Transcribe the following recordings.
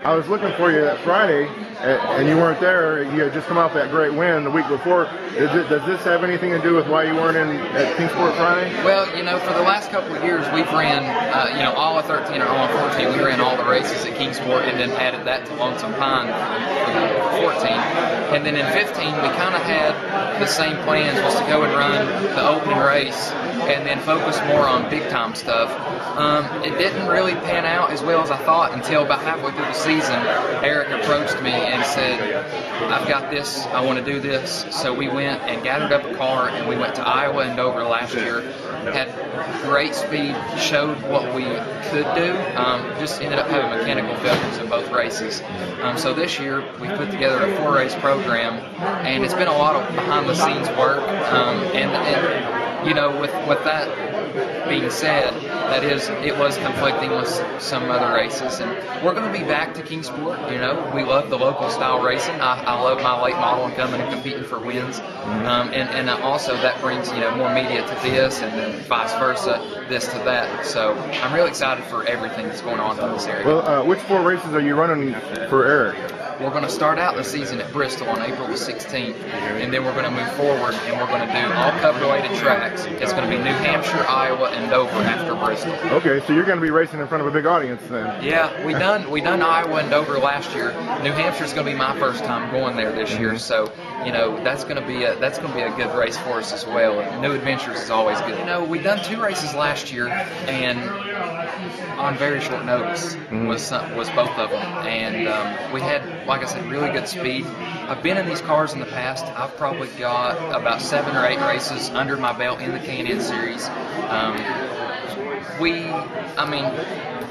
I was looking for you that Friday, and you weren't there. You had just come off that great win the week before. Does this have anything to do with why you weren't at Kingsport Friday? Well, for the last couple of years, we've ran, all of 13 or all of 14. We ran all the races at Kingsport and then added that to Lonesome Pine for 14. And then in 15, we kind of had the same plans, was to go and run the opening race and then focus more on big-time stuff. It didn't really pan out as well as I thought until about halfway through the season. Eric approached me and said, I've got this, I want to do this. So we went and gathered up a car and we went to Iowa and Dover last year. Had great speed, showed what we could do, just ended up having mechanical failures in both races. So this year we put together a 4-race program, and it's been a lot of behind-the-scenes work. With that being said, it was conflicting with some other races, and we're going to be back to Kingsport. We love the local style racing. I love my late model and coming and competing for wins, and also that brings more media to this, and then vice versa, this to that. So I'm really excited for everything that's going on in this area. Well, which 4 races are you running for Eric? We're going to start out the season at Bristol on April the 16th, and then we're going to move forward and we're going to do all Cup-related tracks. It's going to be New Hampshire, Iowa, and Dover after Bristol. Okay, so you're going to be racing in front of a big audience then. Yeah, we done Iowa and Dover last year. New Hampshire's going to be my first time going there this year, so that's going to be a good race for us as well. New adventures is always good. We done 2 races last year, and on very short notice was both of them, and we had, like I said, really good speed. I've been in these cars in the past. I've probably got about 7 or 8 races under my belt in the K&N series.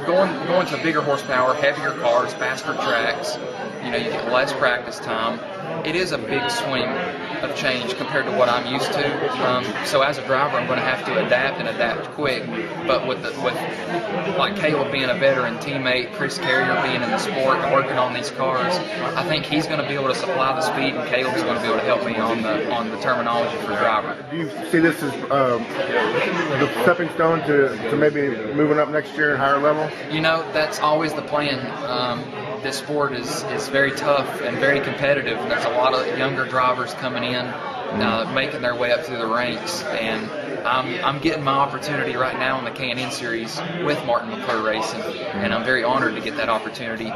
Going to bigger horsepower, heavier cars, faster tracks, you get less practice time. It is a big swing of change compared to what I'm used to. So as a driver, I'm going to have to adapt and adapt quick. But with like Caleb being a veteran teammate, Chris Carrier being in the sport and working on these cars, I think he's going to be able to supply the speed, and Caleb's going to be able to help me on the terminology for driver. Do you see this as the stepping stone to maybe moving up next year at higher level? That's always the plan. This sport is very tough and very competitive. There's a lot of younger drivers coming in, making their way up through the ranks, and I'm getting my opportunity right now in the K&N series with Martin-McCure Racing, and I'm very honored to get that opportunity.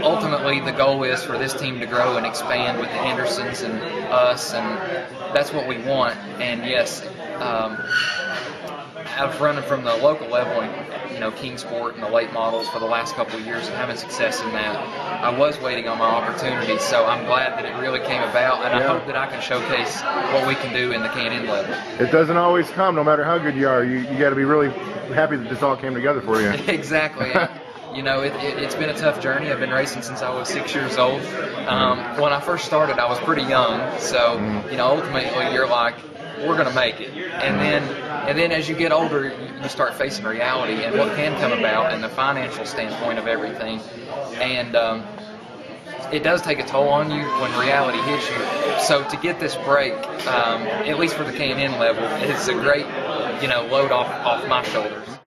Ultimately, the goal is for this team to grow and expand with the Hendersons and us, and that's what we want. And yes, I've run from the local level in Kingsport and the late models for the last couple of years and having success in that. I was waiting on my opportunity, so I'm glad that it really came about, and I hope that I can showcase what we can do in the K&N level. It doesn't always come, no matter how good you are. You got to be really happy that this all came together for you. Exactly. It's been a tough journey. I've been racing since I was 6 years old. When I first started, I was pretty young, so ultimately you're like, we're going to make it. And then as you get older, you start facing reality and what can come about and the financial standpoint of everything. And it does take a toll on you when reality hits you. So to get this break, at least for the K&N level, it's a great load off my shoulders.